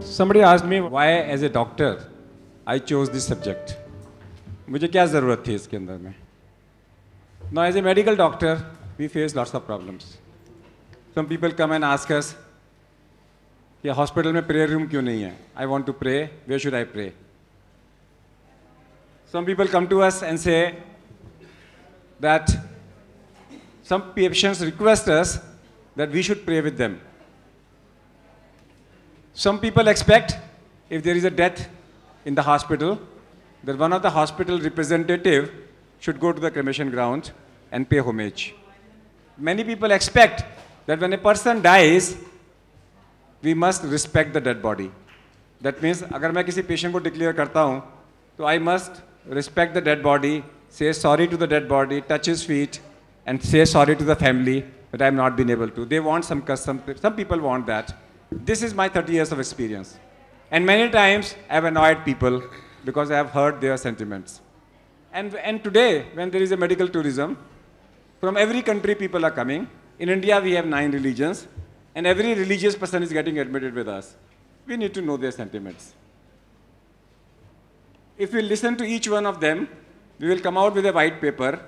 Somebody asked me why, as a doctor, I chose this subject. मुझे क्या ज़रूरत थी इसके अंदर में? Now, as a medical doctor, we face lots of problems. Some people come and ask us, कि hospital में prayer room क्यों नहीं है? I want to pray. Where should I pray? Some people come to us and say that some patients request us that we should pray with them. Some people expect, if there is a death in the hospital, that one of the hospital representative should go to the cremation ground and pay homage. Many people expect that when a person dies, we must respect the dead body. That means, अगर मैं किसी patient को declare करता हूँ, तो I must respect the dead body, say sorry to the dead body, touch his feet, and say sorry to the family that I have not been able to. They want some custom. Some people want that. This is my 30 years of experience. And many times I have annoyed people because I have heard their sentiments. And today, when there is a medical tourism, from every country people are coming. In India, we have 9 religions, and every religious person is getting admitted with us. We need to know their sentiments. If we listen to each one of them, we will come out with a white paper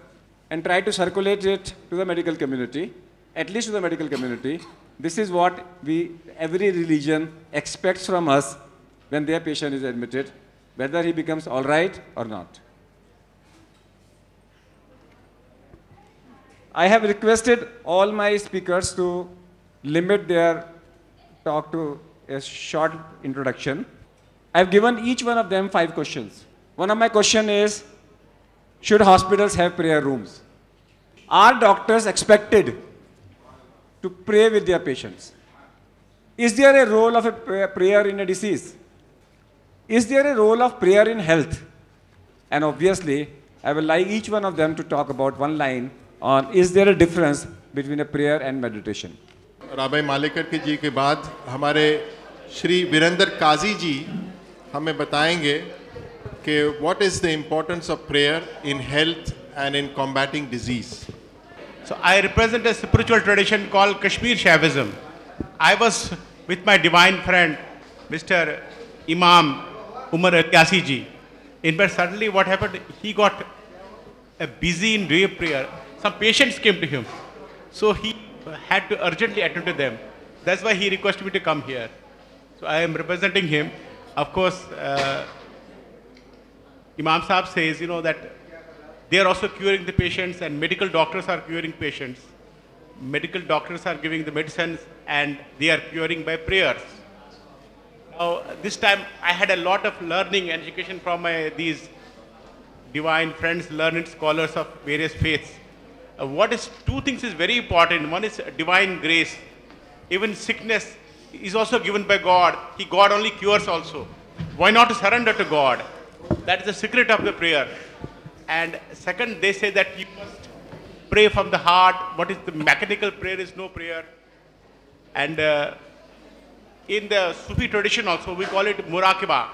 and try to circulate it to the medical community, at least to the medical community. This is what every religion expects from us when their patient is admitted, whether he becomes all right or not. I have requested all my speakers to limit their talk to a short introduction. I have given each one of them 5 questions. One of my questions is, should hospitals have prayer rooms? Are doctors expected to pray with their patients? Is there a role of a prayer in a disease? Is there a role of prayer in health? And obviously, I will like each one of them to talk about one line on, is there a difference between a prayer and meditation? राबाई Malekar जी के बाद हमारे श्री वीरेंद्र काजी जी हमें बताएंगे कि what is the importance of prayer in health and in combating disease. So I represent a spiritual tradition called Kashmir Shaivism. I was with my divine friend, Mr. Imam Umar Alyasi ji. In fact, suddenly what happened, he got busy in doing prayer. Some patients came to him. So he had to urgently attend to them. That's why he requested me to come here. So I am representing him. Of course, Imam Saab says, that they are also curing the patients, and medical doctors are curing patients. Medical doctors are giving the medicines, and they are curing by prayers. Now, this time I had a lot of learning and education from these divine friends, learned scholars of various faiths. Two things is very important. One is divine grace. Even sickness is also given by God. God only cures also. Why not surrender to God? That is the secret of the prayer. And second, they say that you must pray from the heart. What is the mechanical prayer is no prayer. And in the Sufi tradition also, we call it muraqaba.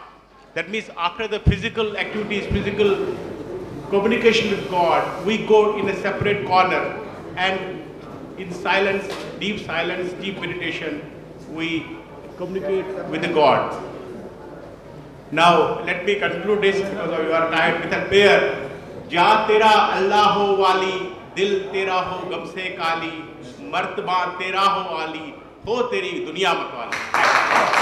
That means after the physical activities, physical communication with God, we go in a separate corner and in silence, deep meditation, we communicate with the God. Now, let me conclude this because you are tired with a prayer. Ja tera Allah ho wali, dil tera ho gam se kali, martaba tera ho ali, ho teri duniya mat wali.